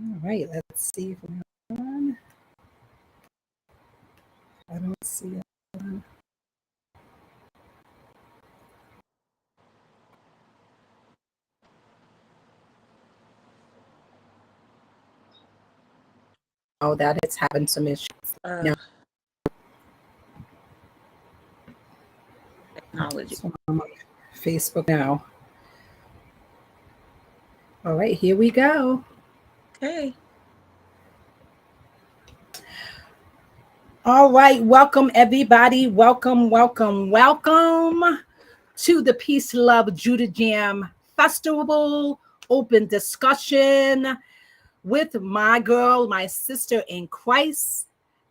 All right, let's see if we're on. I don't see it. Oh, that is having some issues. No. Technology. So I'm on Facebook now. All right, here we go. Okay. All right, welcome everybody. Welcome, welcome, welcome to the Peace Love Judah Jam Festival open discussion with my girl, my sister in Christ,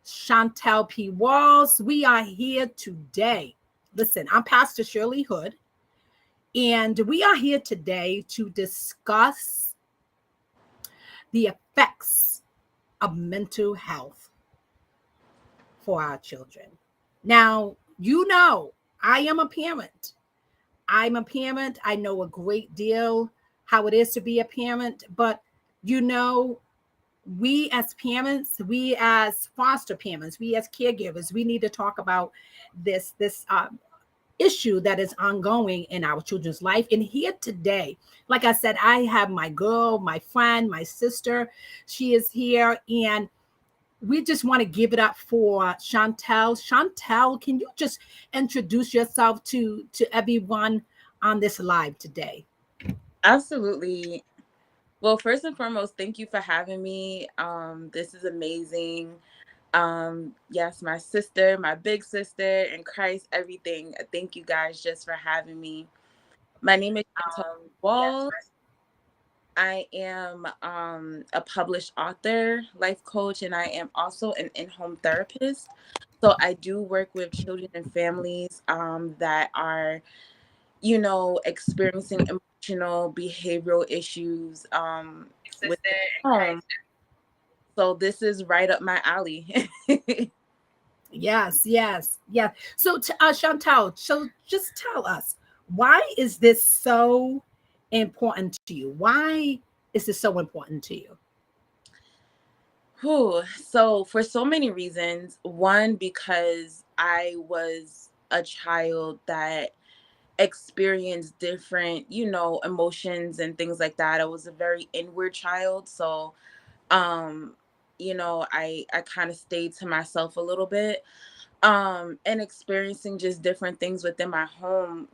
Chantel P. Walls. We are here today. Listen, I'm Pastor Shirley Hood, and we are here today to discuss the effects of mental health for our children. Now, you know, I am a parent. I'm a parent. I know a great deal how it is to be a parent, but you know, we as parents, we as foster parents, we as caregivers, we need to talk about this issue that is ongoing in our children's life. And here today, like I said, I have my girl, my friend, my sister. She is here, and we just want to give it up for Chantel. Chantel, can you just introduce yourself to everyone on this live today? Absolutely. Well, first and foremost, thank you for having me. This is amazing. Yes, my sister, my big sister in Christ, everything. Thank you guys just for having me. My name is Chantal Walls. I am a published author, life coach, and I am also an in-home therapist. So I do work with children and families that are, experiencing emotional, behavioral issues with their home. So this is right up my alley. Yes, yes, yes. So, Chantal, so just tell us, why is this so important to you? Why is this so important to you? So for so many reasons. One, because I was a child that experienced different, emotions and things like that. I was a very inward child. So, um, I kind of stayed to myself a little bit, and experiencing just different things within my home,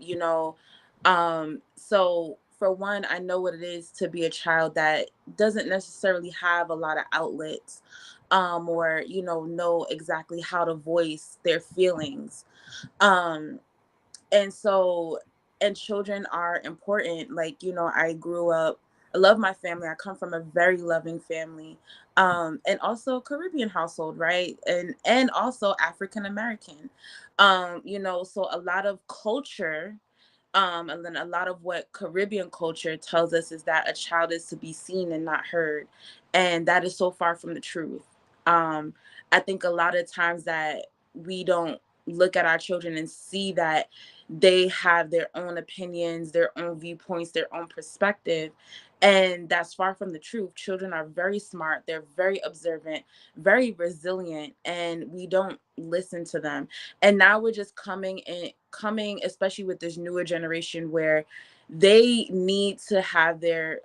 so for one, I know what it is to be a child that doesn't necessarily have a lot of outlets, or know exactly how to voice their feelings. um and so and children are important. Like, I grew up, I love my family. I come from a very loving family, and also Caribbean household, right? And also African American, so a lot of culture, and then a lot of what Caribbean culture tells us is that a child is to be seen and not heard, and that is so far from the truth. I think a lot of times that we don't look at our children and see that they have their own opinions, their own viewpoints, their own perspective. And that's far from the truth. Children are very smart, they're very observant, very resilient, and we don't listen to them. And now we're just coming, especially with this newer generation, where they need to have their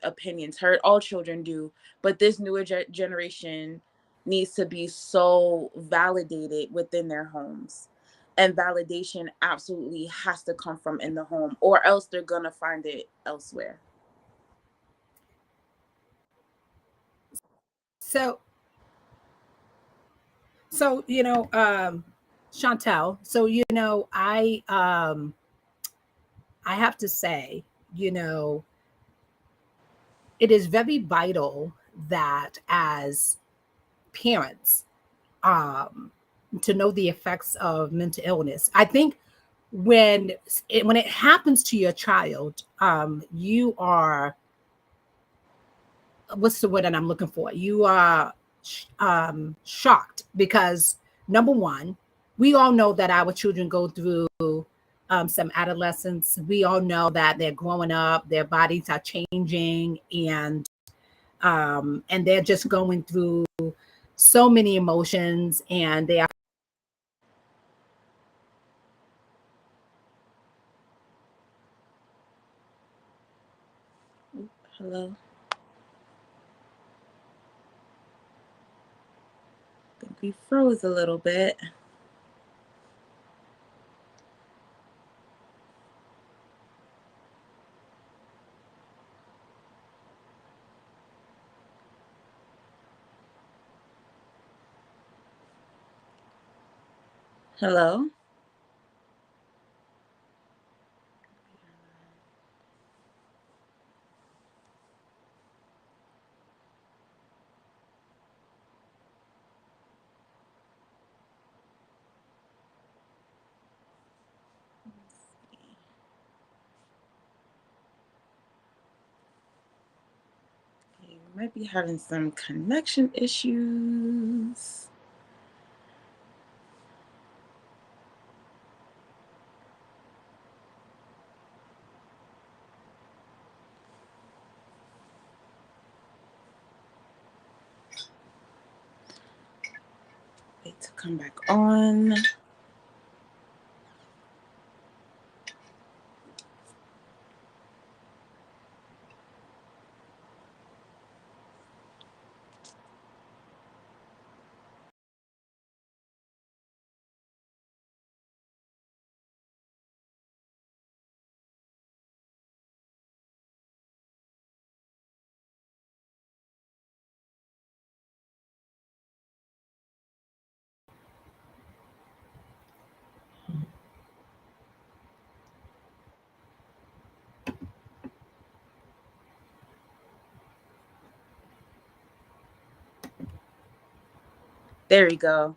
opinions heard. All children do, but this newer generation needs to be so validated within their homes, and validation absolutely has to come from in the home, or else they're gonna find it elsewhere. So, Chantel, so I have to say, you know, it is very vital that as parents, um, to know the effects of mental illness. I think when it happens to your child, you are, what's the word that I'm looking for? You are shocked because, number one, we all know that our children go through some adolescence. We all know that they're growing up, their bodies are changing, and and they're just going through so many emotions, and they are. Hello. I think we froze a little bit. Hello. Okay, we might be having some connection issues. Wait to come back on. There we go.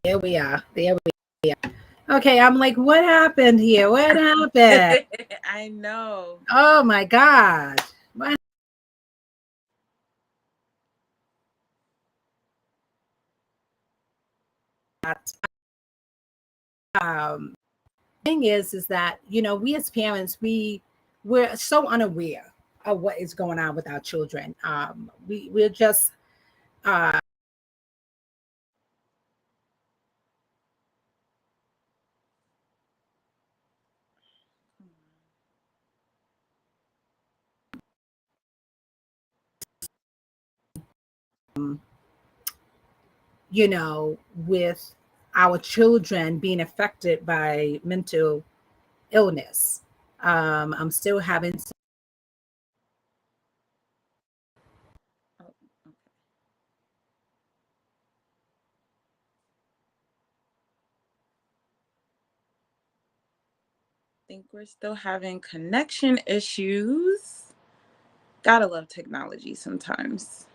There we are. There we are. Okay, I'm like, what happened here? What happened? I know. Oh my God. What? Um, thing is that we as parents, we're so unaware of what is going on with our children. We're just uh, with our children being affected by mental illness. I'm still having some. Oh, okay. Think we're still having connection issues. Gotta love technology sometimes.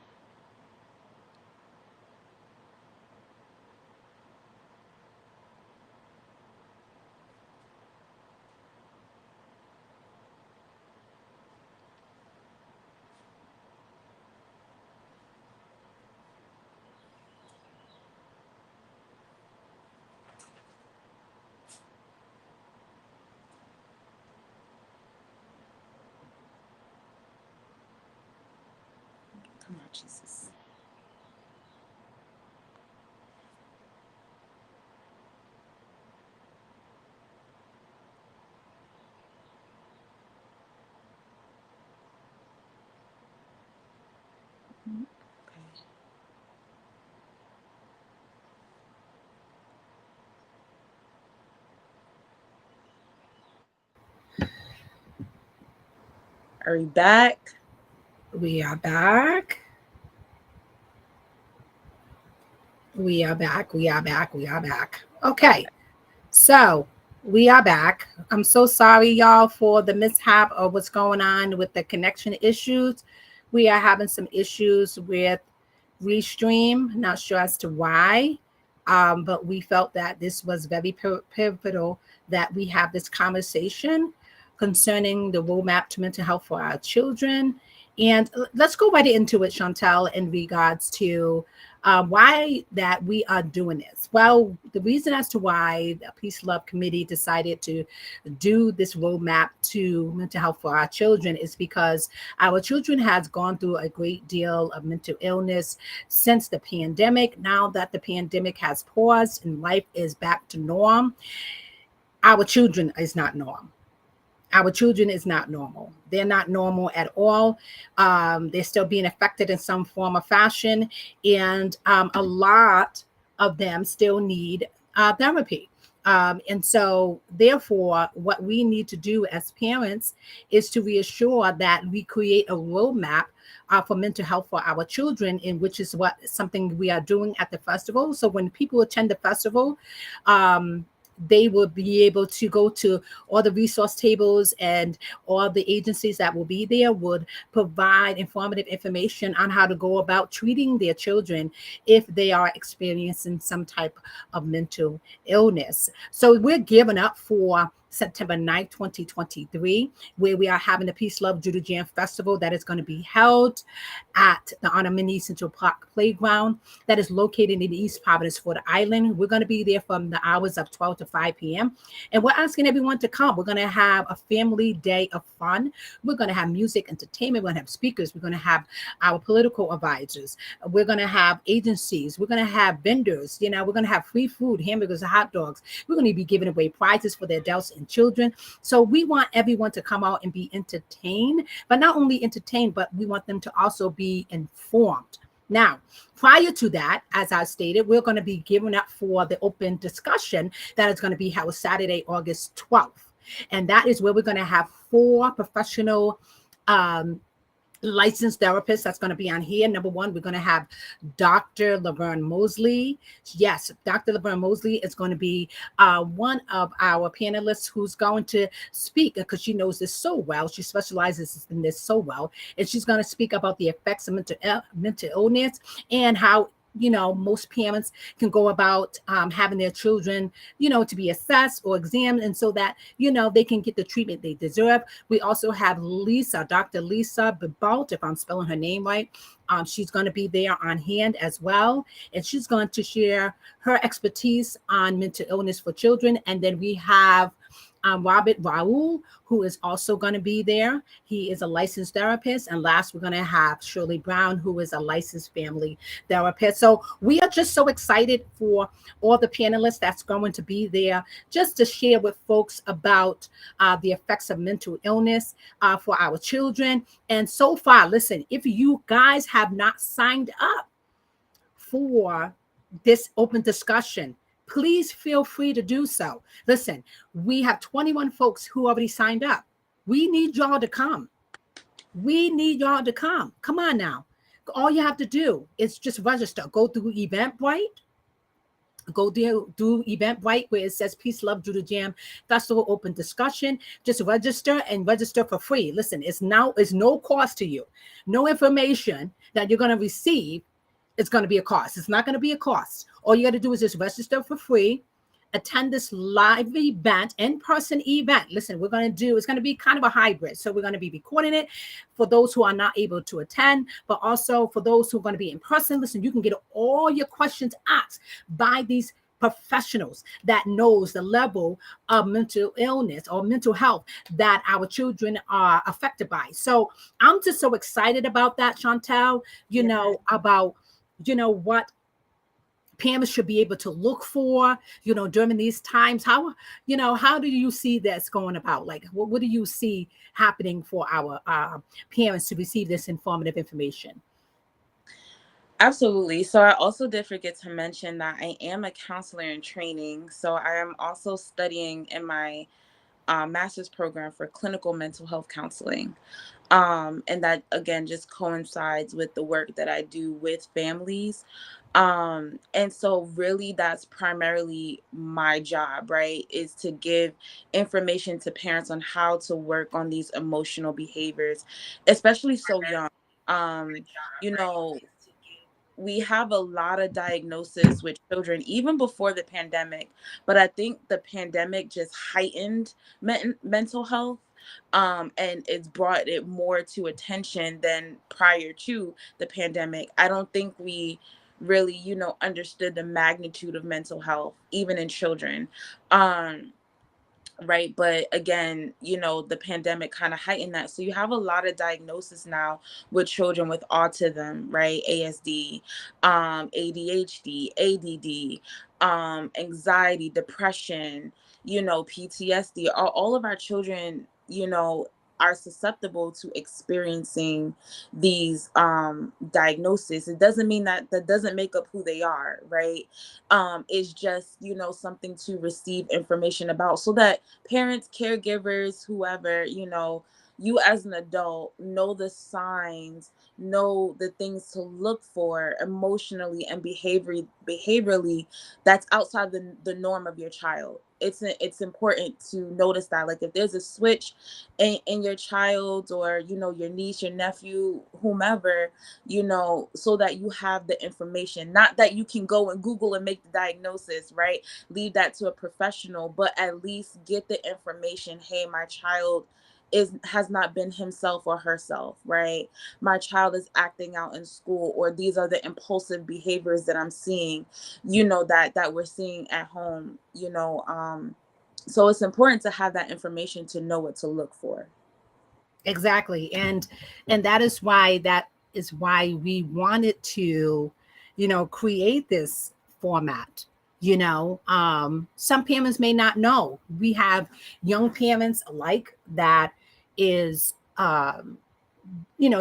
Come on, Jesus. Okay. Are we back? We are back. We are back. We are back. We are back. Okay. So we are back. I'm so sorry, y'all, for the mishap of what's going on with the connection issues. We are having some issues with Restream. Not sure as to why, but we felt that this was very pivotal that we have this conversation concerning the roadmap to mental health for our children. And let's go right into it, Chantel, in regards to Why that we are doing this? Well, the reason as to why the Peace Love Committee decided to do this roadmap to mental health for our children is because our children has gone through a great deal of mental illness since the pandemic. Now that the pandemic has paused and life is back to norm, our children is not norm. Our children is not normal. They're not normal at all. They're still being affected in some form or fashion, and a lot of them still need therapy. And so, therefore, what we need to do as parents is to reassure that we create a roadmap for mental health for our children, in which is what something we are doing at the festival. So when people attend the festival, um, they will be able to go to all the resource tables, and all the agencies that will be there would provide informative information on how to go about treating their children if they are experiencing some type of mental illness. So we're giving up for September 9th, 2023, where we are having the Peace Love Judah Jam Festival that is going to be held at the Honormini Central Park Playground that is located in East Providence, Florida Island. We're going to be there from the hours of 12 to 5 p.m. And we're asking everyone to come. We're going to have a family day of fun. We're going to have music, entertainment. We're going to have speakers. We're going to have our political advisors. We're going to have agencies. We're going to have vendors. We're going to have free food, hamburgers, and hot dogs. We're going to be giving away prizes for the adults and children. So we want everyone to come out and be entertained, but not only entertained, but we want them to also be informed. Now, prior to that, as I stated, we're going to be giving up for the open discussion that is going to be held Saturday, August 12th. And that is where we're going to have four professional licensed therapists that's going to be on here. Number one, we're going to have Dr. Laverne Mosley. Yes, Dr. Laverne Mosley is going to be one of our panelists who's going to speak because she knows this so well. She specializes in this so well. And she's going to speak about the effects of mental illness and how most parents can go about having their children, to be assessed or examined, and so that, they can get the treatment they deserve. We also have Dr. Lisa Bibalt, if I'm spelling her name right. She's going to be there on hand as well, and she's going to share her expertise on mental illness for children. And then we have Robert Raoul, who is also going to be there. He is a licensed therapist. And last, we're going to have Shirley Brown, who is a licensed family therapist. So we are just so excited for all the panelists that's going to be there, just to share with folks about the effects of mental illness for our children. And so far, listen, if you guys have not signed up for this open discussion, please feel free to do so. Listen, we have 21 folks who already signed up. We need y'all to come. We need y'all to come. Come on now. All you have to do is just register. Go through Eventbrite. Go there, do Eventbrite where it says Peace, Love, Judah Jam Festival Open Discussion. Just register and register for free. Listen, it's no cost to you. No information that you're going to receive is going to be a cost. It's not going to be a cost. All you got to do is just register for free, attend this live event, in-person event. Listen, it's going to be kind of a hybrid. So we're going to be recording it for those who are not able to attend, but also for those who are going to be in person. Listen, you can get all your questions asked by these professionals that knows the level of mental illness or mental health that our children are affected by. So I'm just so excited about that, Chantel, about what parents should be able to look for, during these times. How do you see this going about? Like, what do you see happening for our parents to receive this informative information? Absolutely. So I also did forget to mention that I am a counselor in training. So I am also studying in my master's program for clinical mental health counseling. And that again just coincides with the work that I do with families. And so really that's primarily my job, right? Is to give information to parents on how to work on these emotional behaviors, especially so young. Um, you know, we have a lot of diagnosis with children even before the pandemic, but I think the pandemic just heightened mental health, and it's brought it more to attention than prior to the pandemic. I don't think we really, understood the magnitude of mental health, even in children. Um, right, but again, the pandemic kind of heightened that, so you have a lot of diagnosis now with children with autism, right? ASD, ADHD, ADD, anxiety, depression, PTSD. All of our children, are susceptible to experiencing these diagnoses. It doesn't mean that doesn't make up who they are, right? Is just, something to receive information about, so that parents, caregivers, whoever, you as an adult know the signs, know the things to look for emotionally and behaviorally, that's outside the norm of your child. It's important to notice that, like, if there's a switch in your child, or your niece, your nephew, whomever, so that you have the information, not that you can go and Google and make the diagnosis, right? Leave that to a professional, but at least get the information. Hey, my child has not been himself or herself, right? My child is acting out in school, or these are the impulsive behaviors that I'm seeing, that we're seeing at home, so it's important to have that information to know what to look for. Exactly. And that is why we wanted to, create this format. Some parents may not know. We have young parents alike that is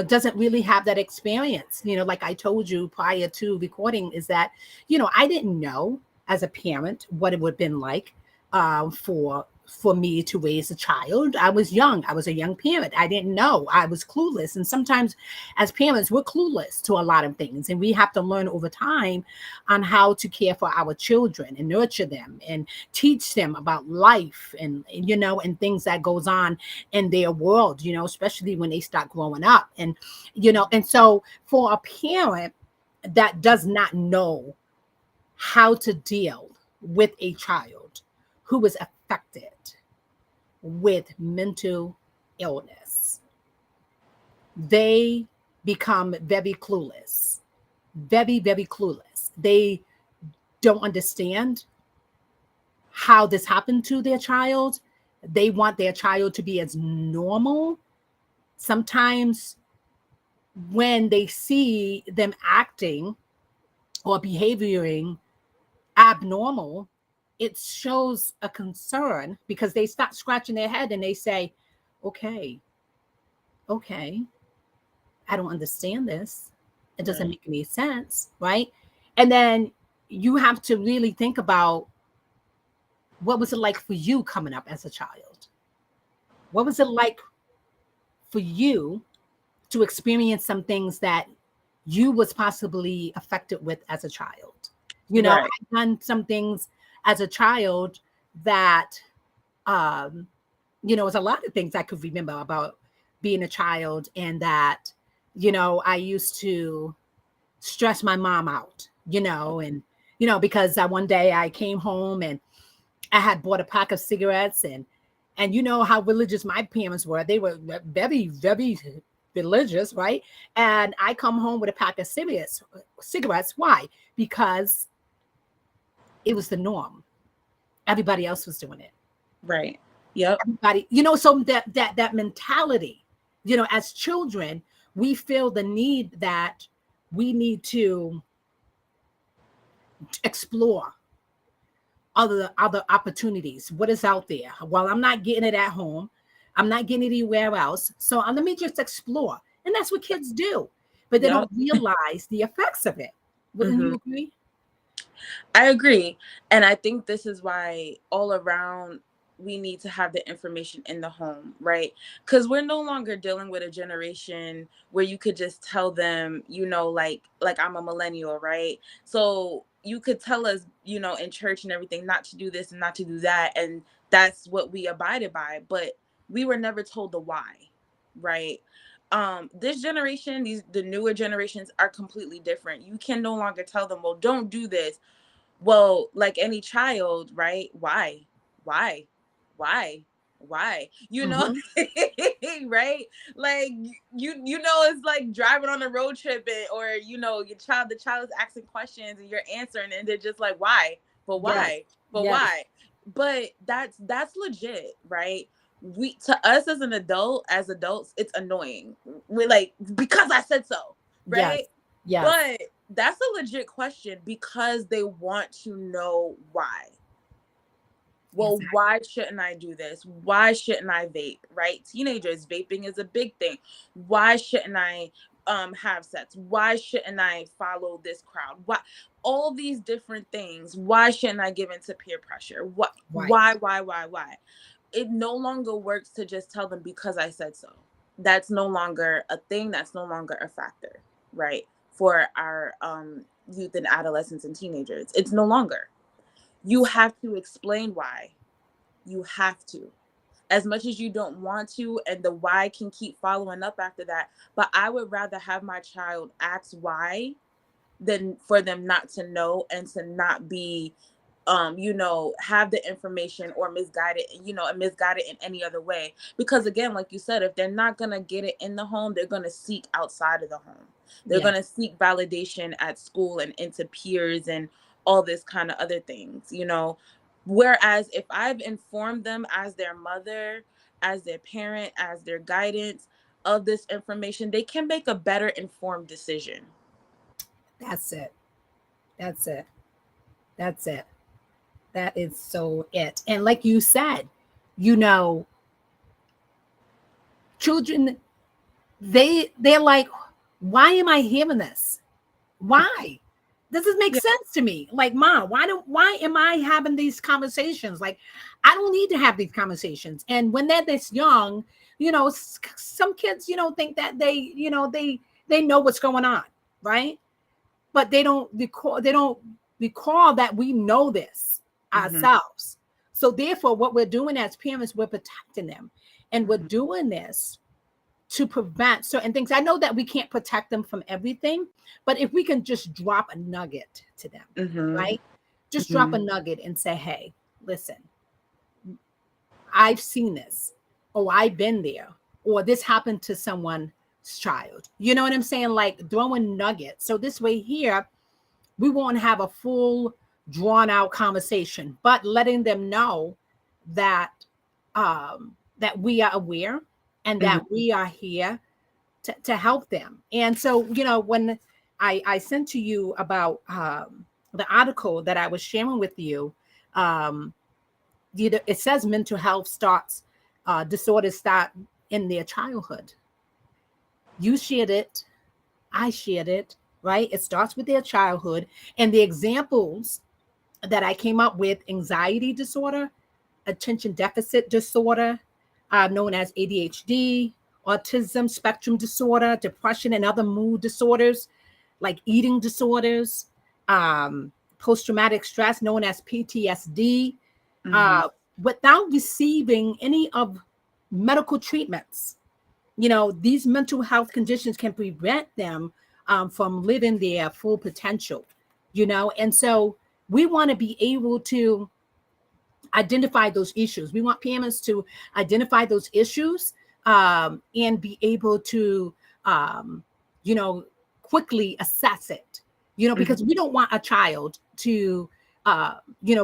doesn't really have that experience. Like I told you prior to recording, is that, I didn't know as a parent what it would have been like for me to raise a child. I was young. I was a young parent. I didn't know. I was clueless. And sometimes as parents, we're clueless to a lot of things. And we have to learn over time on how to care for our children and nurture them and teach them about life and things that goes on in their world, especially when they start growing up. And so for a parent that does not know how to deal with a child who is affected with mental illness, they become very clueless, very, very clueless. They don't understand how this happened to their child. They want their child to be as normal. Sometimes when they see them acting or behaving abnormal, it shows a concern because they start scratching their head and they say, okay, okay, I don't understand this. It doesn't Right. make any sense, right? And then you have to really think about, what was it like for you coming up as a child? What was it like for you to experience some things that you was possibly affected with as a child? Right. I've done some things as a child that um it's a lot of things I could remember about being a child, and that I used to stress my mom out, and because one day I came home and I had bought a pack of cigarettes, and how religious my parents were. They were very, very religious, right? And I come home with a pack of cigarettes. Why? Because it was the norm. Everybody else was doing it. Right. Yep. Everybody, so that mentality, as children, we feel the need that we need to explore other opportunities. What is out there? Well, I'm not getting it at home. I'm not getting it anywhere else. So let me just explore. And that's what kids do. But they Yep. don't realize the effects of it. Wouldn't Hmm. you agree? I agree. And I think this is why all around we need to have the information in the home, right? Because we're no longer dealing with a generation where you could just tell them, like I'm a millennial, right? So you could tell us, in church and everything, not to do this and not to do that. And that's what we abided by. But we were never told the why, right? This generation, the newer generations are completely different. You can no longer tell them, well, don't do this. Well, like any child, right? Why? Why? Why? why? You know, Mm-hmm. right? Like you know, it's like driving on a road trip, or you know, the child is asking questions and you're answering, and they're just like, why? But Yes. why? But Yes. why? But that's legit, right? We, to us as an adult, as adults, it's annoying. We're like, because I said so, Yes. right? Yes. But that's a legit question because they want to know why. Well, Exactly. why shouldn't I do this? Why shouldn't I vape? Right? Teenagers, vaping is a big thing. Why shouldn't I have sex? Why shouldn't I follow this crowd? Why, all these different things? Why shouldn't I give into peer pressure? What, Right. why? It no longer works to just tell them because I said so. That's no longer a thing, that's no longer a factor, right? For our youth and adolescents and teenagers. It's no longer. You have to explain why. You have to. As much as you don't want to, and the why can keep following up after that. But I would rather have my child ask why than for them not to know and to not be have the information or misguided, and misguided in any other way. Because again, like you said, if they're not gonna get it in the home, they're gonna seek outside of the home. They're Yes. gonna seek validation at school and into peers and all this kind of other things. Whereas if I've informed them as their mother, as their parent, as their guidance of this information, they can make a better informed decision. That's it. That's it. That's it. That is so it. And like you said, you know, children, they're like, why am I hearing this? Why? Does this make Yeah. sense to me? Like, mom, why am I having these conversations? Like, I don't need to have these conversations. And when they're this young, some kids, think that they know what's going on, right? But they don't recall that we know this Hmm. ourselves. So therefore, what we're doing as parents, we're protecting them, and we're Hmm. doing this to prevent certain things. I know that we can't protect them from everything, but if we can just drop a nugget to them, Hmm. right? Just drop Hmm. a nugget and say, hey, listen, I've seen this, or I've been there, or this happened to someone's child. You know what I'm saying? Like throwing nuggets. So this way here, we won't have a full drawn out conversation, but letting them know that that we are aware and Hmm. that we are here to help them. And so, when I sent to you about the article that I was sharing with you, um, it says mental health starts, disorders start in their childhood. You shared it, I shared it, right? It starts with their childhood. And the examples that I came up with: anxiety disorder, attention deficit disorder, known as ADHD, autism spectrum disorder, depression, and other mood disorders like eating disorders, um, post traumatic stress, known as PTSD, Hmm. uh, without receiving any of medical treatments. These mental health conditions can prevent them from living their full potential, and so we want to be able to identify those issues. We want parents to identify those issues, and be able to, um, you know, quickly assess it, Hmm. because we don't want a child to,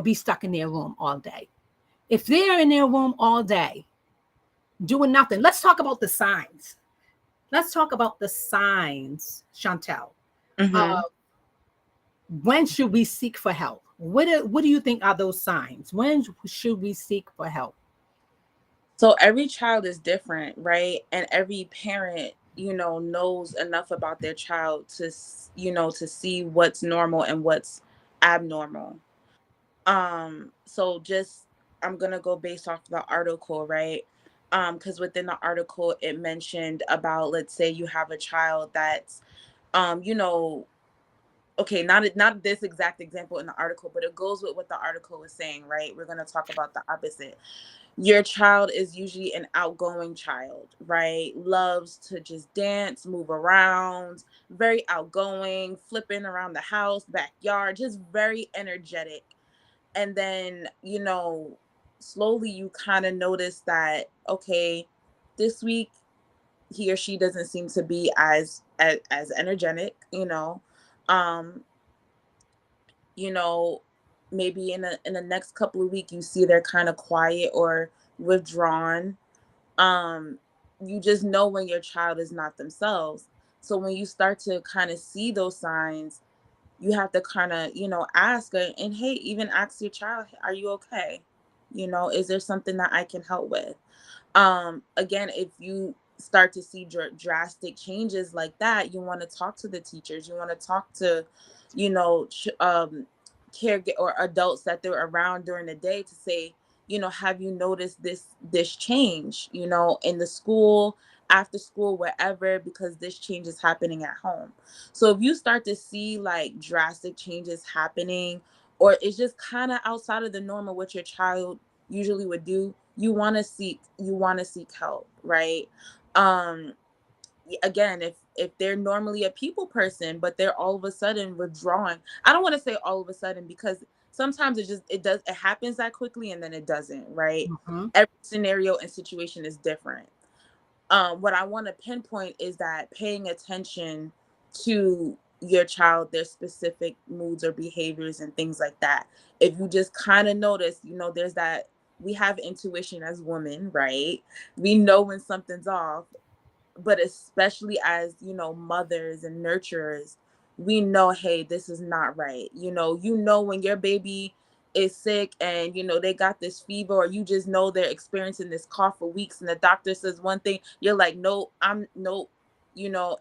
be stuck in their room all day. If they're in their room all day doing nothing, let's talk about the signs. Let's talk about the signs, Chantel. Uh, Hmm. when should we seek for help? What do you think are those signs? When should we seek for help? So every child is different, right? And every parent, knows enough about their child to, to see what's normal and what's abnormal. So just, I'm gonna go based off the article, right? Because within the article it mentioned about, let's say you have a child that's, you know, okay, not this exact example in the article, but it goes with what the article is saying, right? We're gonna talk about the opposite. Your child is usually an outgoing child, right? Loves to just dance, move around, very outgoing, flipping around the house, backyard, just very energetic. And then, slowly you kind of notice that, okay, this week he or she doesn't seem to be as energetic, um you know maybe in the next couple of weeks you see they're kind of quiet or withdrawn. um you just know when your child is not themselves. So when you start to kind of see those signs, you have to kind of, ask her, and hey, even ask your child, are you okay? Is there something that I can help with? Again, if you start to see drastic changes like that, you want to talk to the teachers, you want to talk to, you know ch- um care or adults that they're around during the day to say, have you noticed this change, in the school, after school, wherever, because this change is happening at home. So if you start to see like drastic changes happening, or it's just kind of outside of the norm of what your child usually would do, you want to seek help, right? um Again, if they're normally a people person but they're all of a sudden withdrawing, I don't want to say all of a sudden, because sometimes it happens that quickly and then it doesn't, right? Mhm. Every scenario and situation is different. What I want to pinpoint is that paying attention to your child, their specific moods or behaviors and things like that. If you just kind of notice, there's that, we have intuition as women, right? We know when something's off, but especially as, mothers and nurturers, we know, hey, this is not right. When your baby is sick and they got this fever, or you just know they're experiencing this cough for weeks and the doctor says one thing, you're like, no, I'm no,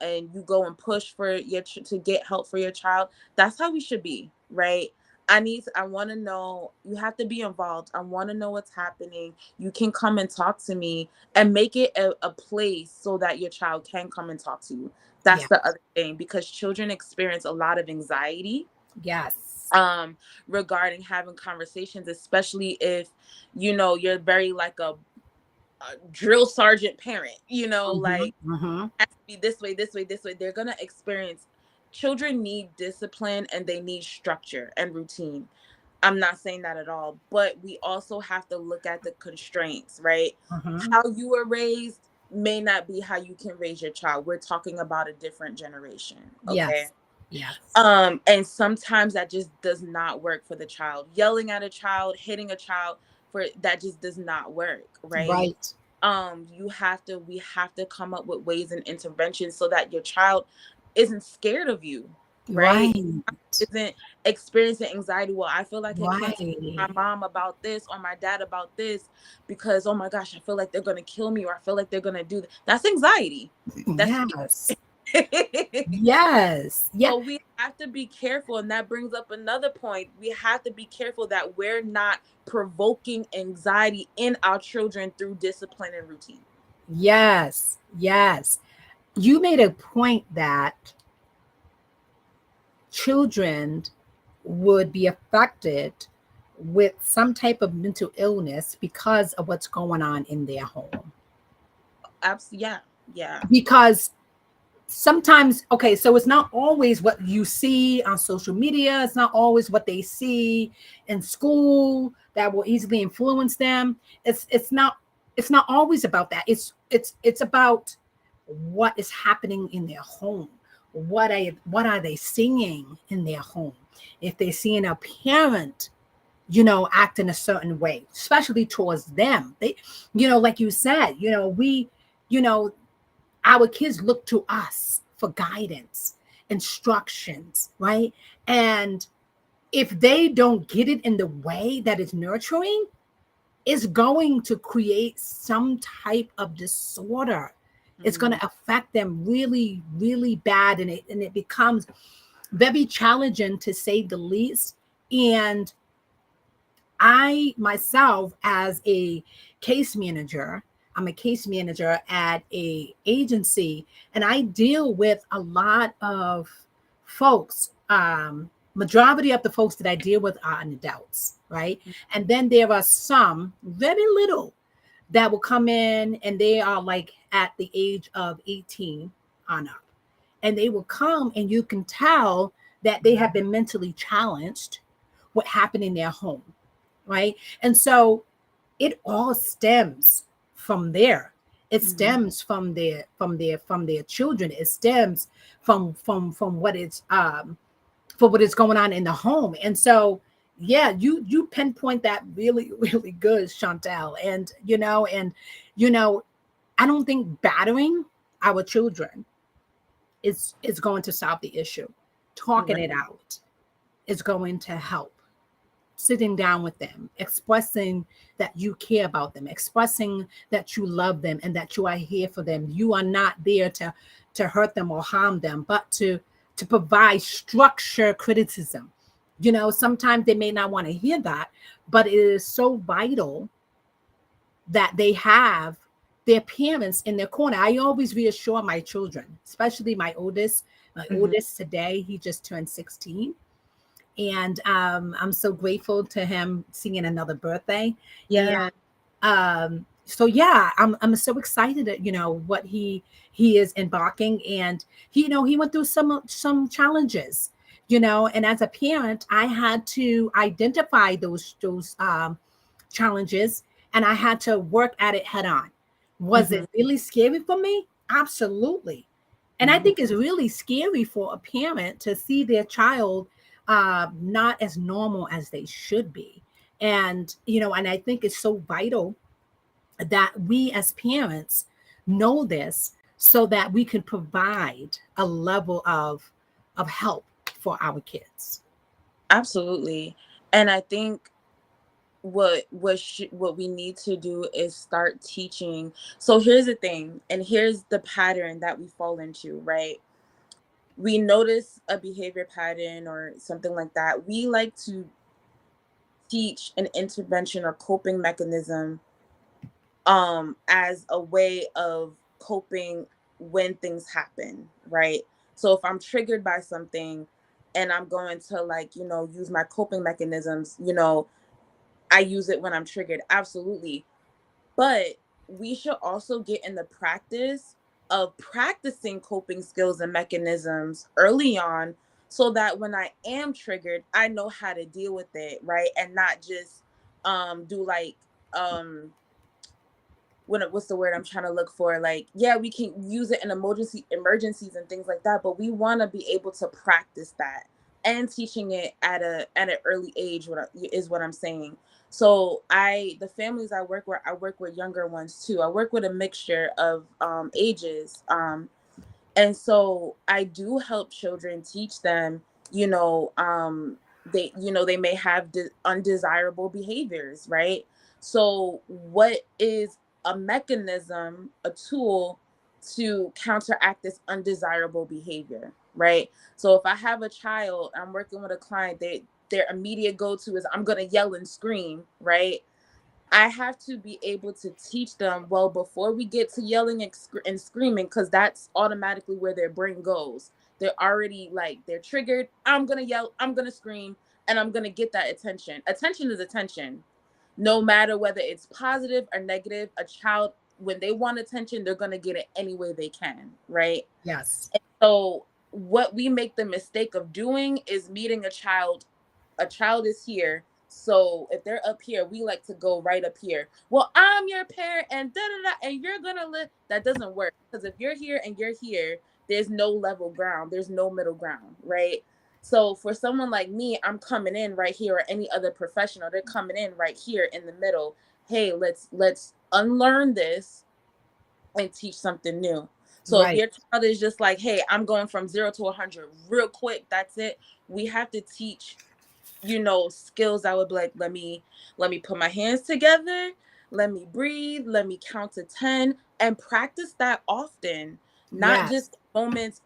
and you go and push for to get help for your child. That's how we should be, right? I want to know, you have to be involved. I want to know what's happening. You can come and talk to me, and make it a place so that your child can come and talk to you. That's Yeah. the other thing, because children experience a lot of anxiety Yes. um regarding having conversations, especially if you're very like a drill sergeant parent, Mhm. like, Mhm. has to be this way, this way, this way. They're going to experience, children need discipline and they need structure and routine. I'm not saying that at all, but we also have to look at the constraints, right? Mhm. How you were raised may not be how you can raise your child. We're talking about a different generation, okay? Yes. Yes. And sometimes that just does not work for the child. Yelling at a child, hitting a child, for that just does not work, right? Right. We have to come up with ways and interventions so that your child isn't scared of you, right? Right. Isn't experiencing anxiety. Well, I feel like I can't talk to my Right. mom about this or my dad about this because, oh my gosh, I feel like they're gonna kill me, or I feel like they're gonna do that. That's anxiety. That's Yes. fear. Yes. Yeah. So we have to be careful, and that brings up another point. We have to be careful that we're not provoking anxiety in our children through discipline and routine. Yes. Yes. You made a point that children would be affected with some type of mental illness because of what's going on in their home. Absolutely, yeah, yeah. Because sometimes, okay, so it's not always what you see on social media, it's not always what they see in school that will easily influence them. It's not always about that. It's about what is happening in their home. What are they seeing in their home? If they're seeing a parent, act in a certain way, especially towards them, they, like you said, we, you know our kids look to us for guidance, instructions, right? And if they don't get it in the way that is nurturing, it's going to create some type of disorder. It's going Mm, to affect them really, really bad. And it becomes very challenging, to say the least. And I myself, as a case manager, I'm a case manager at a agency, and I deal with a lot of folks. Majority of the folks that I deal with are adults, right? And then there are some very little that will come in, and they are like at the age of 18 on up. And they will come, and you can tell that they have been mentally challenged, what happened in their home, right? And so it all stems from there. It Mm-hmm. stems from their children. It stems from what it's for what is going on in the home. And so, yeah, you pinpoint that really really good, Chantel. And you know, I don't think battering our children is going to solve the issue. Talking Right. it out is going to help. Sitting down with them, expressing that you care about them, expressing that you love them and that you are here for them. You are not there to hurt them or harm them, but to provide structure criticism. Sometimes they may not want to hear that, but it is so vital that they have their parents in their corner. I always reassure my children, especially my oldest. My Mm-hmm. oldest today, he just turned 16, and I'm so grateful to him seeing another birthday. And Yeah. so yeah, I'm so excited at what he is embarking, and he went through some challenges, and as a parent, I had to identify those challenges, and I had to work at it head on. Was Mm-hmm. it really scary for me? Absolutely. And I Mm-hmm. think it's really scary for a parent to see their child not as normal as they should be. And I think it's so vital that we as parents know this so that we can provide a level of help for our kids. Absolutely. And I think what we need to do is start teaching. So here's the thing, and here's the pattern that we fall into, right? We notice a behavior pattern or something like that. We like to teach an intervention or coping mechanism as a way of coping when things happen, right? So if I'm triggered by something and I'm going to, like, use my coping mechanisms, I use it when I'm triggered, absolutely. But we should also get in the practice of practicing coping skills and mechanisms early on, so that when I am triggered, I know how to deal with it, right? And not just do like what's the word I'm trying to look for? Like, yeah, we can use it in emergencies and things like that, but we want to be able to practice that, and teaching it at an early age, is what I'm saying. So the families I work with younger ones too. I work with a mixture of ages. And so I do help children, teach them, they may have undesirable behaviors, right? So what is a mechanism, a tool to counteract this undesirable behavior, right? So if I have a child, I'm working with a client, their immediate go-to is, I'm going to yell and scream, right? I have to be able to teach them, well, before we get to yelling and screaming, because that's automatically where their brain goes. They're already, like, they're triggered. I'm going to yell, I'm going to scream, and I'm going to get that attention. Attention is attention. No matter whether it's positive or negative, a child, when they want attention, they're going to get it any way they can, right? Yes. And so what we make the mistake of doing is meeting a child is here. So if they're up here, we like to go right up here. Well, I'm your parent and da da da, and you're gonna live. That doesn't work, because if you're here and you're here, there's no level ground. There's no middle ground, right? So for someone like me, I'm coming in right here, or any other professional, they're coming in right here in the middle. Hey, let's unlearn this and teach something new. So if Right. your child is just like, hey, I'm going from 0 to 100 real quick, that's it. We have to teach, skills that would be like, let me put my hands together, let me breathe, let me count to 10, and practice that often. Not Yes. just moments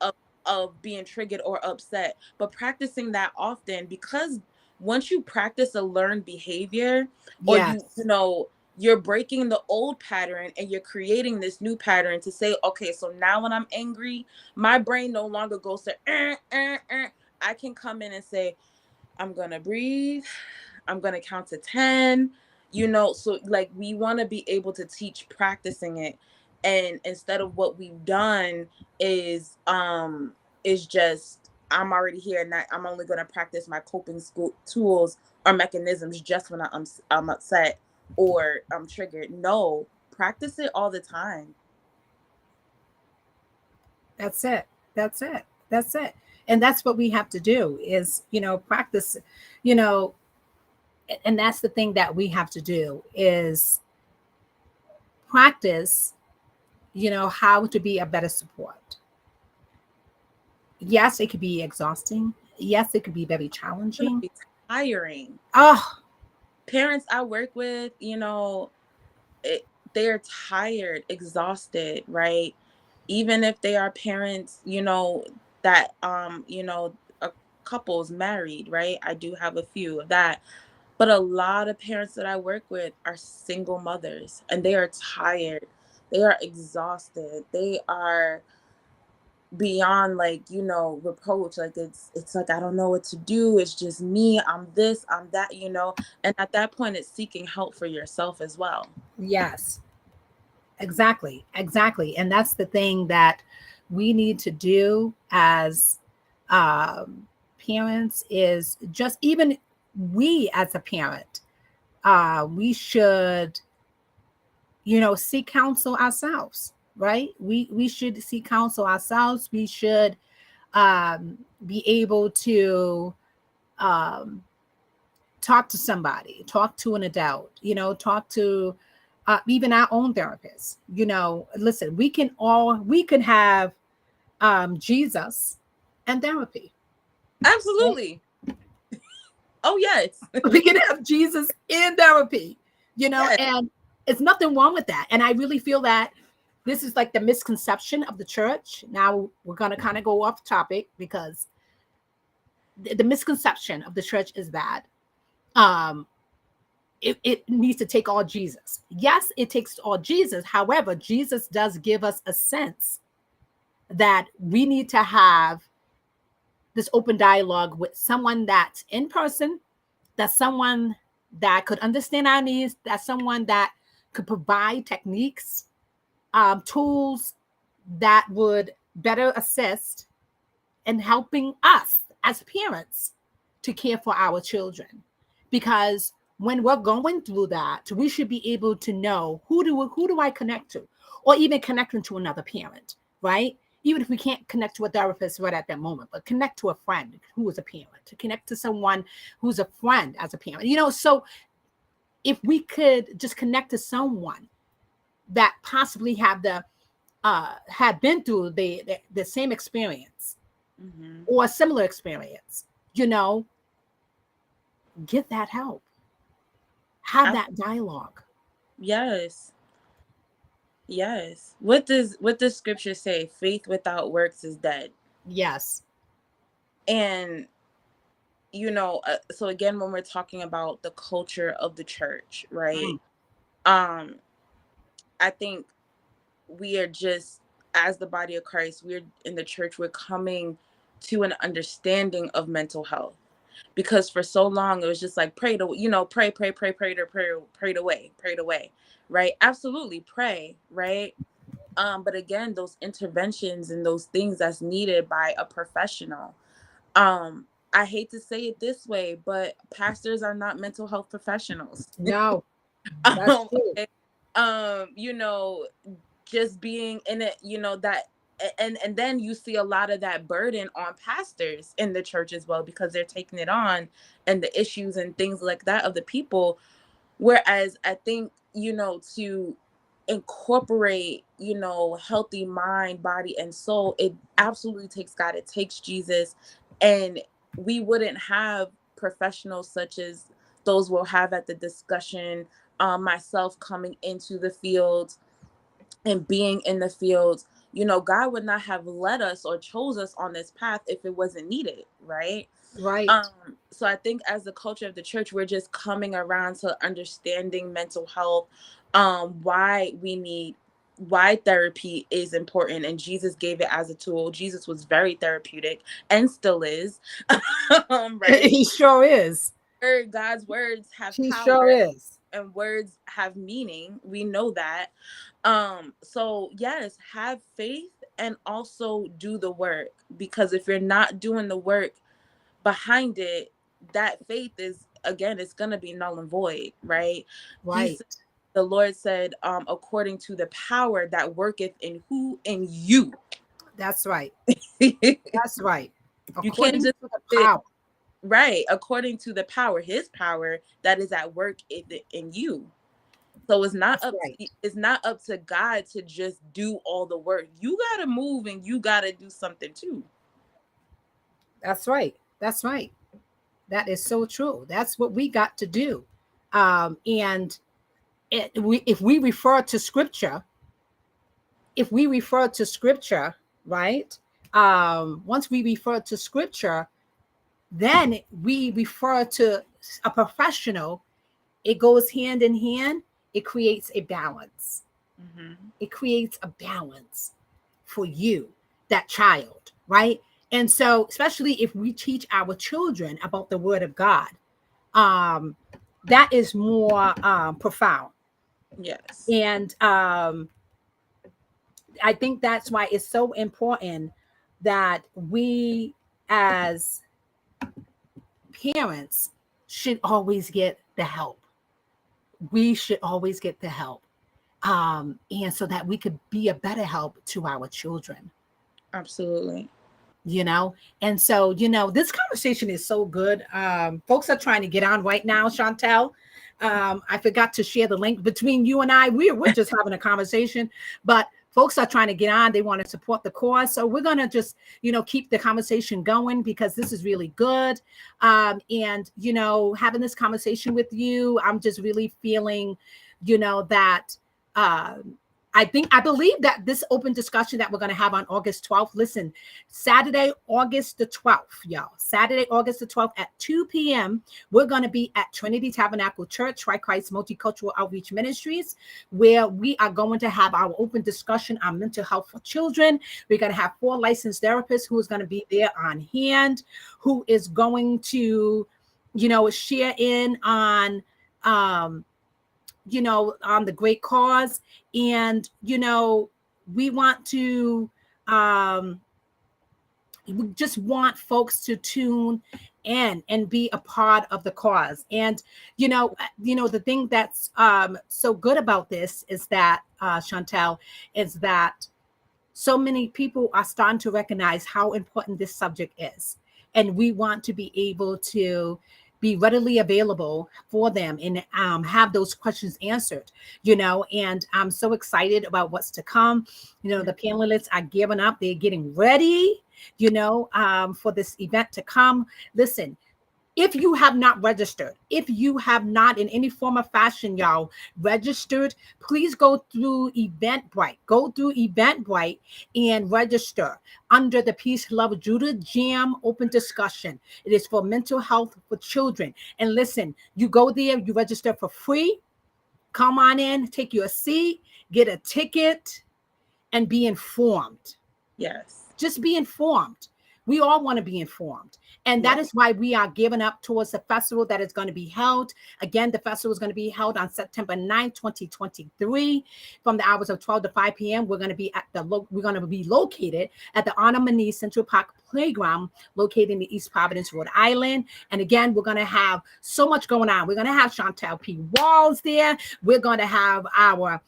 of being triggered or upset, but practicing that often, because once you practice a learned behavior, or Yes. you're breaking the old pattern and you're creating this new pattern to say, okay, so now when I'm angry, my brain no longer goes to I can come in and say, I'm gonna breathe. I'm gonna count to 10. So, like, we want to be able to teach practicing it. And instead of what we've done is just, I'm already here, and I'm only gonna practice my coping school tools or mechanisms just when I'm upset. or I'm triggered. No, practice it all the time. That's it. That's it. That's it. And that's what we have to do is, practice, you know, and that's the thing that we have to do is practice, how to be a better support. Yes, it could be exhausting. Yes, it could be very It's gonna challenging. be tiring. Oh, Parents I work with, it, they're tired, exhausted, right? Even if they are parents, that couples married, right? I do have a few of that. But a lot of parents that I work with are single mothers and they are tired. They are exhausted. They are beyond, like, reproach. Like, it's like, I don't know what to do. It's just me. I'm this, I'm that. And at that point it's seeking help for yourself as well. yes, exactly. Exactly. And that's the thing that we need to do as um, parents is just even we as a parent, we should seek counsel ourselves, right? We should seek counsel ourselves. We should be able to um, talk to somebody, talk to an adult, talk to even our own therapist. Listen, we can have Jesus and therapy. Right? Absolutely. Oh yes. We can have Jesus in therapy, Yes. and it's nothing wrong with that. And I really feel that this is like the misconception of the church. Now we're going to kind of go off topic because the misconception of the church is that um, it needs to take all Jesus. Yes, it takes all Jesus. However, Jesus does give us a sense that we need to have this open dialogue with someone that's in person, that's someone that could understand our needs, that's someone that could provide techniques, tools that would better assist in helping us as parents to care for our children. Because when we're going through that, we should be able to know who do I connect to, or even connecting to another parent, right? Even if we can't connect to a therapist right at that moment, but connect to a friend who is a parent, to connect to someone who's a friend as a parent. So if we could just connect to someone that possibly have been through the same experience Hmm. or a similar experience, you know, get that help, have that dialogue. Yes. Yes. What does scripture say? Faith without works is dead. Yes. And so again, when we're talking about the culture of the church, right? Mm, Um, I think we are just, as the body of Christ, we're in the church, we're coming to an understanding of mental health. Because for so long it was just like pray to, prayed away, prayed away, right? Absolutely pray, right? But again, those interventions and those things that's needed by a um I hate to say it this way, but pastors are not mental health professionals. no, that's true. Okay. You know, just being in it, that, and then you see a lot of that burden on pastors in the church as well, because they're taking it on, and the issues and things like that of the people. Whereas I think, to incorporate, healthy mind, body, and soul, it absolutely takes God, it takes Jesus. And we wouldn't have professionals such as those we'll have at the discussion, myself coming into the field and being in the field. God would not have led us or chose us on this path if it wasn't needed, right? Right. So I think as the culture of the church, we're just coming around to understanding mental health, why we need, why therapy is important, and Jesus gave it as a tool. Jesus was very therapeutic and still is. Right? He sure is. God's words have He sure power is. and words have meaning. We know that. So yes, have faith and also do the work, because if you're not doing the work behind it, that faith is again, it's going to be null and void, right? Right. The Lord said, according to the power that worketh in who? In you. That's right. You That's right. can't According just to the it, power. right, according to the power, his power that is at work in you. So That's right. it's not up to God to just do all the work. You got to move and you got to do something too. That's right. That's right. That is so true. That's what we got to do. And if we refer to scripture, right? Once we refer to scripture, then we refer to a professional. It goes hand in hand. It creates a balance. Mm-hmm. It creates a balance for you, that child, right? And so, especially if we teach our children about the word of God, um, that is more profound. Yes. And I think that's why it's so important that we as parents should always get the help. We should always get the help. And so that we could be a better help to our children. Absolutely. And so this conversation is so good. Folks are trying to get on right now, Chantel. I forgot to share the link between you and I. We're just having a conversation, but folks are trying to get on. They want to support the cause, so we're going to just keep the conversation going because this is really good. And having this conversation with you, I'm just really feeling that I believe that this open discussion that we're going to have on August 12th, listen, Saturday, August the 12th, y'all. Saturday, August the 12th at 2 p.m., we're going to be at Trinity Tabernacle Church, Tri Christ Multicultural Outreach Ministries, where we are going to have our open discussion on mental health for children. We're going to have 4 licensed therapists who is going to be there on hand, who is going to, share in on, on the great cause. And, we want to, we just want folks to tune in and be a part of the cause. And, the thing that's so good about this is that, Chantel, is that so many people are starting to recognize how important this subject is. And we want to be able to be readily available for them and have those questions answered, and I'm so excited about what's to come. The panelists are gearing up. They're getting ready, for this event to come. Listen, if you have not registered, if you have not in any form of fashion, y'all, registered, please go through Eventbrite. Go through Eventbrite and register under the Peace, Love, Judah Jam open discussion. It is for mental health for children. And listen, you go there, you register for free. Come on in, take your seat, get a ticket, and be informed. Yes. Just be informed. We all want to be informed. And that is why we are giving up towards the festival that is going to be held. Again, the festival is going to be held on September 9th, 2023, from the hours of 12 to 5 p.m. We're going to be located at the Anna Manise Central Park Playground, located in the East Providence, Rhode Island. And again, we're going to have so much going on. We're going to have Chantel P. Walls there. We're going to have our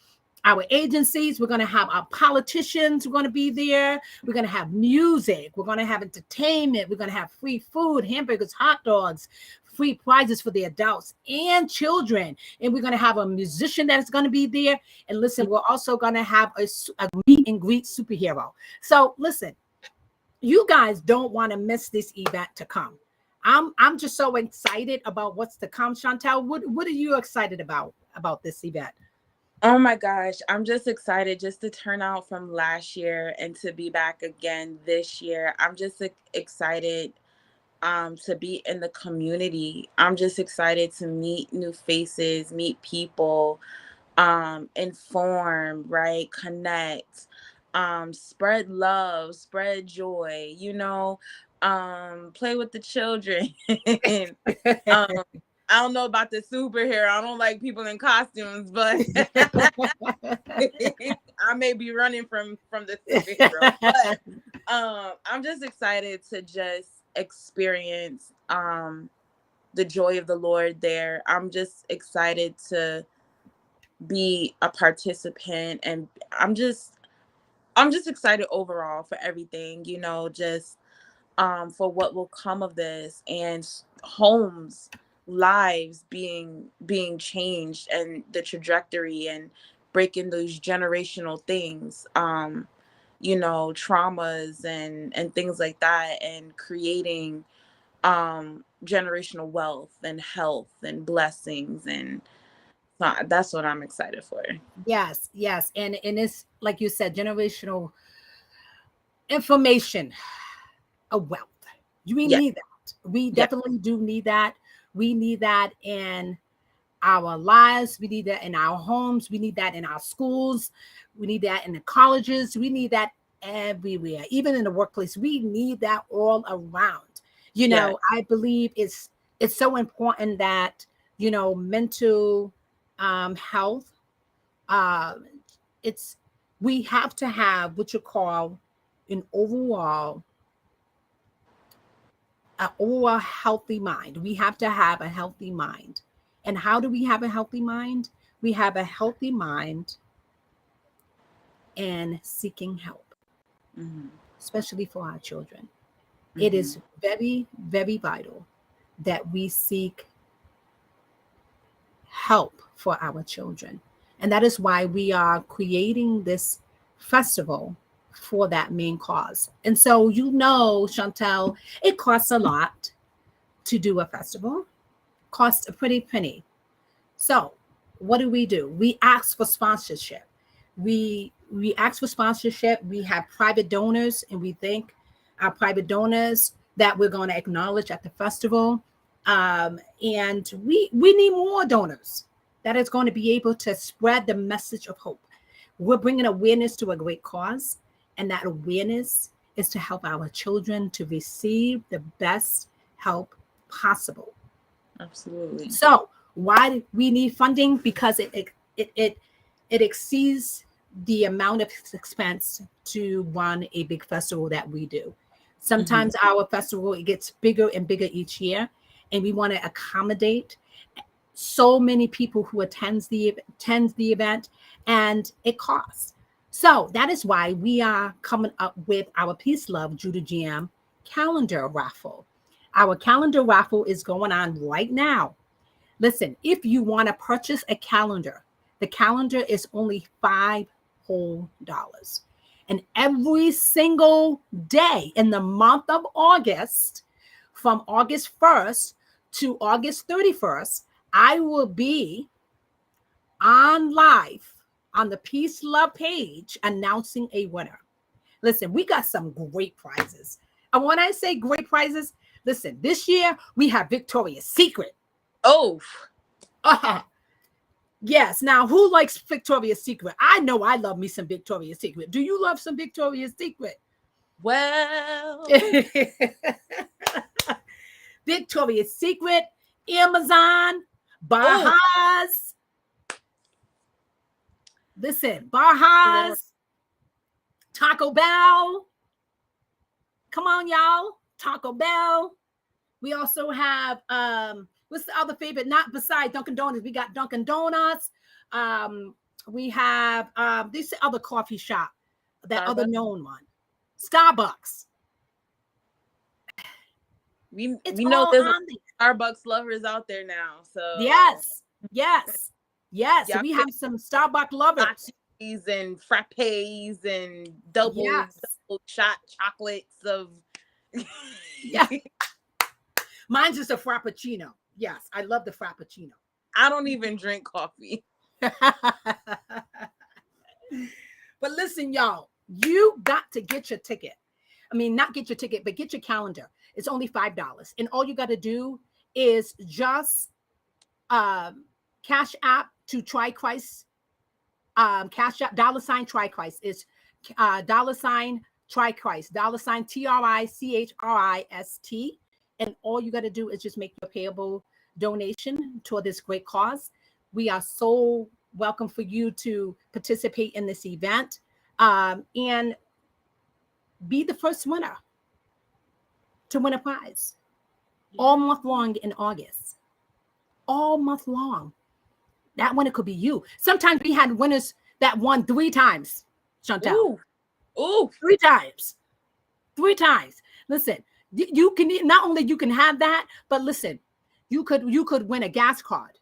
agencies. We're going to have our politicians. We're going to be there. We're going to have music. We're going to have entertainment. We're going to have free food, hamburgers, hot dogs, free prizes for the adults and children. And we're going to have a musician that is going to be there. And listen, we're also going to have a meet and greet superhero. So listen, you guys don't want to miss this event to come. I'm just so excited about what's to come. Chantel, what are you excited about this event? Oh my gosh, I'm just excited just to turn out from last year and to be back again this year. I'm just excited to be in the community. I'm just excited to meet new faces, meet people, inform, right? Connect, spread love, spread joy, play with the children. um, I don't know about the superhero. I don't like people in costumes, but I may be running from the superhero. But I'm just excited to just experience the joy of the Lord there. I'm just excited to be a participant, and I'm just excited overall for everything, you know, just for what will come of this, and homes, lives being changed, and the trajectory, and breaking those generational things, you know, traumas and things like that, and creating generational wealth and health and blessings, and so that's what I'm excited for. Yes, yes. And it's like you said, generational information, a wealth. We Yeah, need that. We yeah. definitely do need that. We need that in our lives. We need that in our homes. We need that in our schools. We need that in the colleges. We need that everywhere, even in the workplace. We need that all around. You Yeah. know, I believe it's so important that, you know, mental health, uh, it's we have to have what you call an overall healthy mind. We have to have a healthy mind. And how do we have a healthy mind? We have a healthy mind and seeking help, Hmm. especially for our children. It Hmm. is very, very vital that we seek help for our children. And that is why we are creating this festival for that main cause. And so, you know, Chantel, it costs a lot to do a festival, costs a pretty penny. So, what do? We ask for sponsorship. We ask for sponsorship. We have private donors, and we thank our private donors that we're going to acknowledge at the festival. And we need more donors that is going to be able to spread the message of hope. We're bringing awareness to a great cause, and that awareness is to help our children to receive the best help possible. Absolutely. So why do we need funding? Because it exceeds the amount of expense to run a big festival that we do. Hmm. Sometimes our festival, it gets bigger and bigger each year, and we want to accommodate so many people who attends the event, and it costs. So that is why we are coming up with our Peace Love Judah Jam calendar raffle. Our calendar raffle is going on right now. Listen, if you want to purchase a calendar, the calendar is only $5 whole. And every single day in the month of August, from August 1st to August 31st, I will be on live on the Peace Love page announcing a winner. Listen, we got some great prizes. And when I say great prizes, listen, this year we have Victoria's Secret. Oh, Yes. Now, who likes Victoria's Secret? I know I love me some Victoria's Secret. Do you love some Victoria's Secret? well. Victoria's Secret, Amazon, Oh, Baha's. Listen, Lord. Baha's, Taco Bell. Come on, y'all. Taco Bell. We also have what's the other favorite? Not beside Dunkin' Donuts. We got Dunkin' Donuts. Um, we have this other coffee shop, that other Starbucks. known one. Starbucks. It's We know all there's a on there. Starbucks lovers out there now. So Yes, yes, yes. y'all We get have some Starbucks lovers. lattes and frappes and double Yes, shot chocolates of yeah. Mine's just a frappuccino. Yes, I love the frappuccino. I don't even drink coffee. But listen, y'all, you got to get your ticket. I mean, not get your ticket, but get your calendar. It's only $5. And all you got to do is just cash app to Try Christ. Cash app, $ Try Christ is $ Try Christ, $TRICHRIST. And all you got to do is just make your payable donation toward this great cause. We are so welcome for you to participate in this event, and be the first winner to win a prize. all month long in August. All month long. That winner could be you. Sometimes we had winners that won 3 times, Chantel. Ooh. 3 times. 3 times. Listen, you can not only you can have that, but listen, you could win a gas card.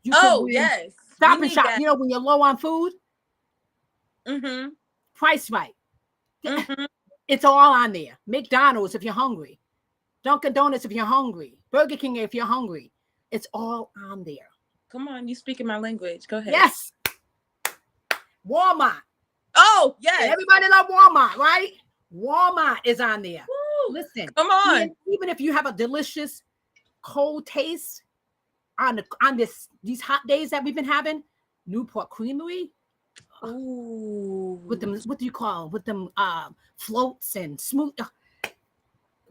You could win Yes. Stop and Shop. Gas. You know, when you're low on food, Price Right. It's all on there. McDonald's if you're hungry. Dunkin' Donuts if you're hungry. Burger King if you're hungry. It's all on there. Come on, you speaking my language. Go ahead. Yes. Walmart. Oh, yes. Everybody love Walmart, right? Walmart is on there. Woo. Listen. Come on. Even if you have a delicious cold taste on these hot days that we've been having, Newport Creamery. Ooh. With them, what do you call them? With them floats and smooth.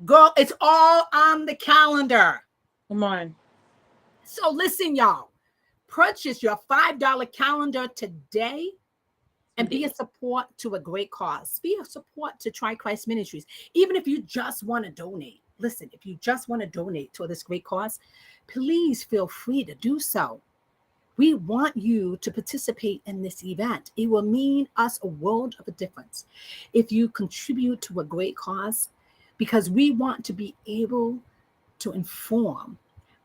Girl, it's all on the calendar. Come on. So listen, y'all. Purchase your $5 calendar today and be a support to a great cause. Be a support to Try Christ Ministries. Even if you just want to donate. Listen, if you just want to donate to this great cause, please feel free to do so. We want you to participate in this event. It will mean us a world of a difference if you contribute to a great cause, because we want to be able to inform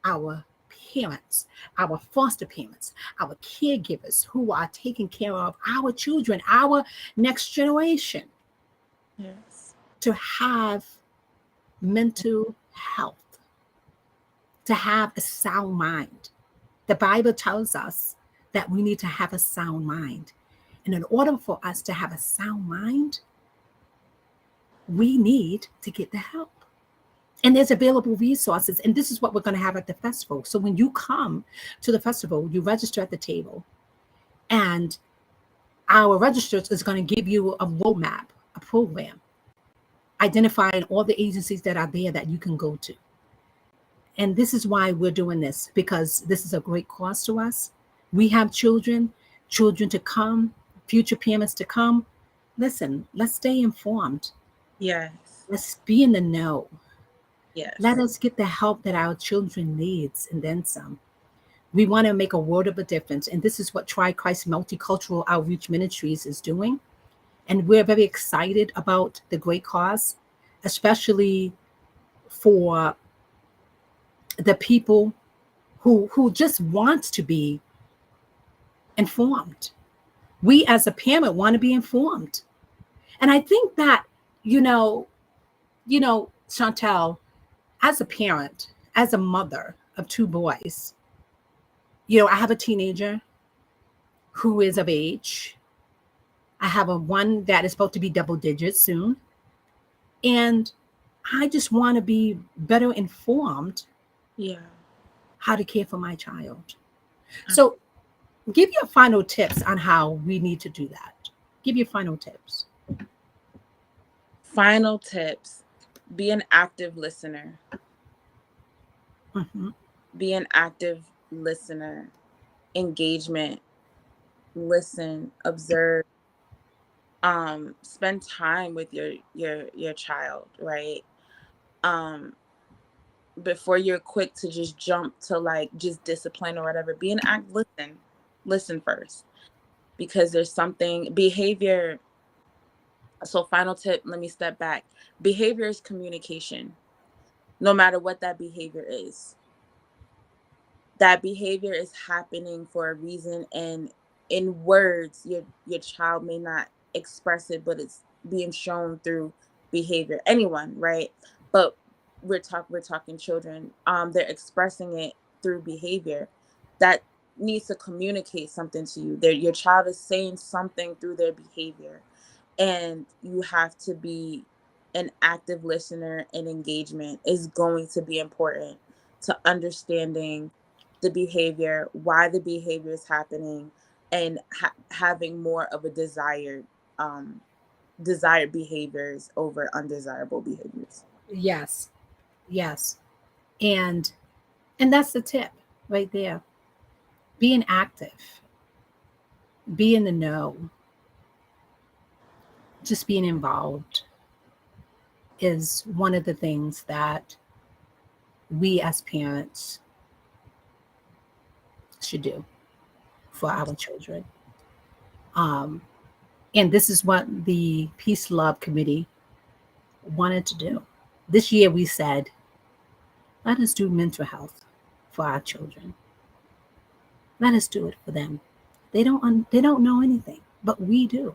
our parents, our foster parents, our caregivers who are taking care of our children, our next generation. Yes. To have mental health, to have a sound mind. The Bible tells us that we need to have a sound mind. And in order for us to have a sound mind, we need to get the help. And there's available resources. And this is what we're going to have at the festival. So when you come to the festival, you register at the table. And our registrars is going to give you a roadmap, a program, identifying all the agencies that are there that you can go to. And this is why we're doing this, because this is a great cause to us. We have children to come, future parents to come. Listen, let's stay informed. Yes. Let's be in the know. Yes. Let us get the help that our children needs and then some. We want to make a world of a difference. And this is what Try Christ Multicultural Outreach Ministries is doing. And we're very excited about the great cause, especially for the people who just wants to be informed. We as a parent want to be informed. And I think that, Chantel, as a parent, as a mother of 2 boys, I have a teenager who is of age. I have one that is supposed to be double digits soon. And I just want to be better informed. Yeah. How to care for my child. So give your final tips on how we need to do that. Give your final tips. Final tips. Be an active listener. Be an active listener. Engagement. Listen, observe. Spend time with your child, right? Before you're quick to just jump to just discipline or whatever, be an act. Listen first, because there's something behavior. So final tip, let me step back. Behavior is communication, no matter what that behavior is. That behavior is happening for a reason, and in words, your child may not express it, but it's being shown through behavior. Anyone, right? But we're talking children. They're expressing it through behavior. That needs to communicate something to you. Your child is saying something through their behavior, and you have to be an active listener, and engagement is going to be important to understanding the behavior, why the behavior is happening, and having more of a desired behaviors over undesirable behaviors. Yes. And that's the tip right there. Being active, be in the know, just being involved is one of the things that we as parents should do for our children. Um, and this is what the Peace Love Committee wanted to do. This year we said, let us do mental health for our children. Let us do it for them. They don't know anything, but we do.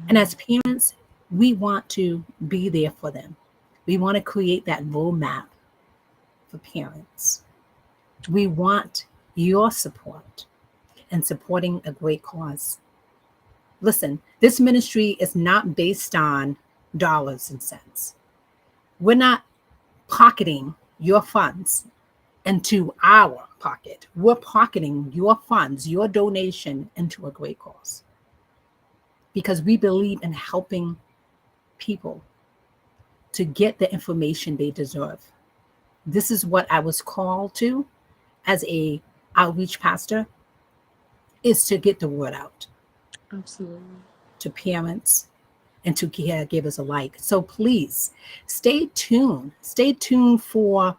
And Mhm. as parents, we want to be there for them. We want to create that roadmap for parents. We want your support and supporting a great cause. Listen, this ministry is not based on dollars and cents. We're not pocketing your funds into our pocket. We're pocketing your funds, your donation into a great cause because we believe in helping people to get the information they deserve. This is what I was called to as a outreach pastor, is to get the word out Absolutely. to parents and to caregivers alike. So please stay tuned. Stay tuned for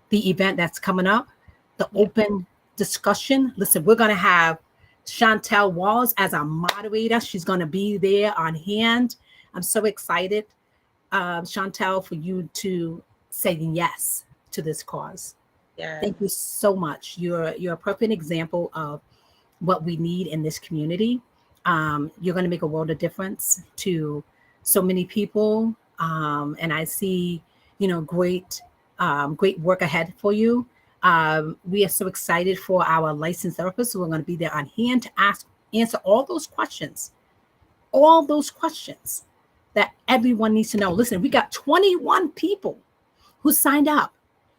the event that's coming up, the Yeah. open discussion. Listen, we're going to have Chantel Walls as our moderator. She's going to be there on hand. I'm so excited, Chantel, for you to say yes to this cause. Thank you Yes. so much. You're a perfect example of what we need in this community. You're going to make a world of difference to so many people, and I see, great work ahead for you. We are so excited for our licensed therapists who are going to be there on hand to answer all those questions that everyone needs to know. Listen, we got 21 people who signed up.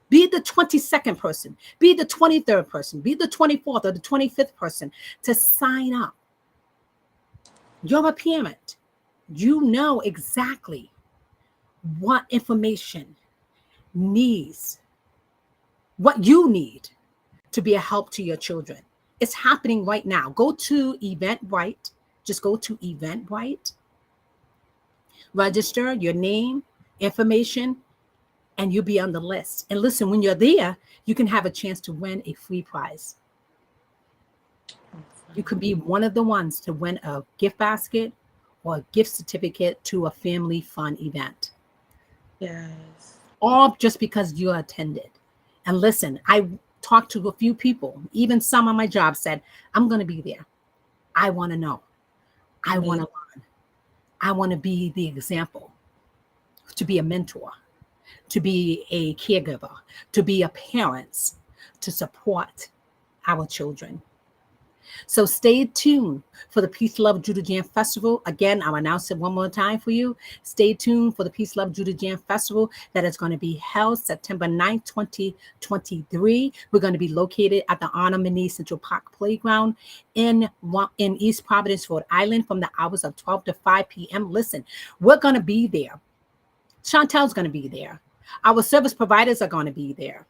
Be the 22nd person, be the 23rd person, be the 24th or the 25th person to sign up. You're a parent. You know exactly what information needs, what you need to be a help to your children. It's happening right now. Go to Eventbrite. Just go to Eventbrite, register your name, information, and you'll be on the list. And listen, when you're there, you can have a chance to win a free prize. You Awesome. could be one of the ones to win a gift basket or a gift certificate to a family fun event, Yes. all just because you attended. And listen, I talked to a few people, even some on my job said, I'm going to be there. I want to know. I want Amazing. to I want to be the example, to be a mentor, to be a caregiver, to be a parent, to support our children. So stay tuned for the Peace Love Judah Jam Festival. Again, I'll announce it one more time for you. Stay tuned for the Peace Love Judah Jam Festival that is going to be held September 9th, 2023. We're going to be located at the Honor Mini Central Park Playground in East Providence, Rhode Island from the hours of 12 to 5 p.m. Listen, we're going to be there. Chantel's going to be there. Our service providers are going to be there.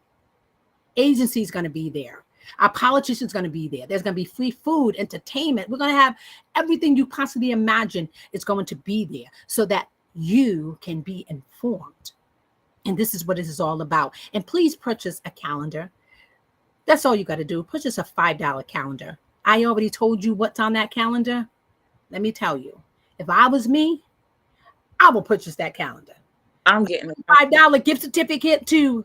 Agency is going to be there. Our politician's going to be there. There's going to be free food, entertainment. We're going to have everything you possibly imagine is going to be there so that you can be informed. And this is what this is all about. And please purchase a calendar. That's all you got to do. Purchase a $5 calendar. I already told you what's on that calendar. Let me tell you. If I was me, I will purchase that calendar. I'm getting a $5 gift certificate to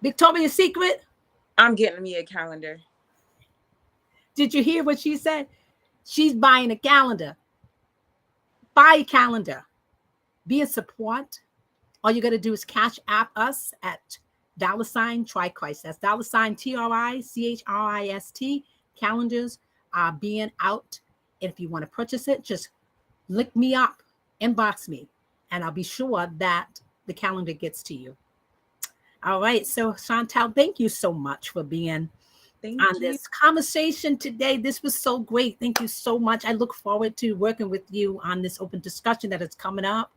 Victoria's Secret. I'm getting me a calendar. Did you hear what she said? She's buying a calendar. Buy a calendar. Be a support. All you got to do is cash app us at $Trichrist. That's $TRICHRIST. Calendars are being out. And if you want to purchase it, just look me up, inbox me, and I'll be sure that the calendar gets to you. All right. So, Chantel, thank you so much for being on Thank you. this conversation today. This was so great. Thank you so much. I look forward to working with you on this open discussion that is coming up.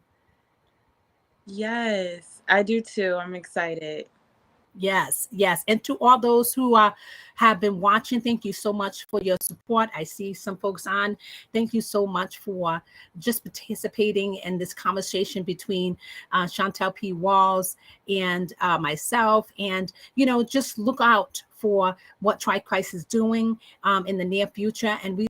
Yes, I do too. I'm excited. Yes, yes. And to all those who have been watching, thank you so much for your support. I see some folks on. Thank you so much for just participating in this conversation between Chantel P. Walls and myself. And, just look out for what Tri Christ is doing in the near future. And we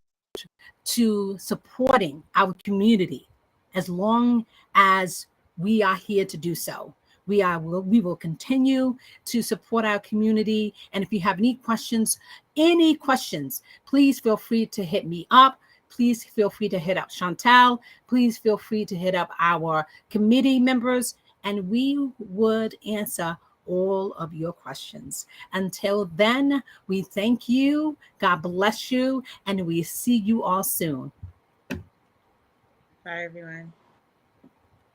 to supporting our community as long as we are here to do so. We will continue to support our community. And if you have any questions, please feel free to hit me up. Please feel free to hit up Chantel. Please feel free to hit up our committee members, and we would answer all of your questions. Until then, we thank you. God bless you, and we see you all soon. Bye, everyone.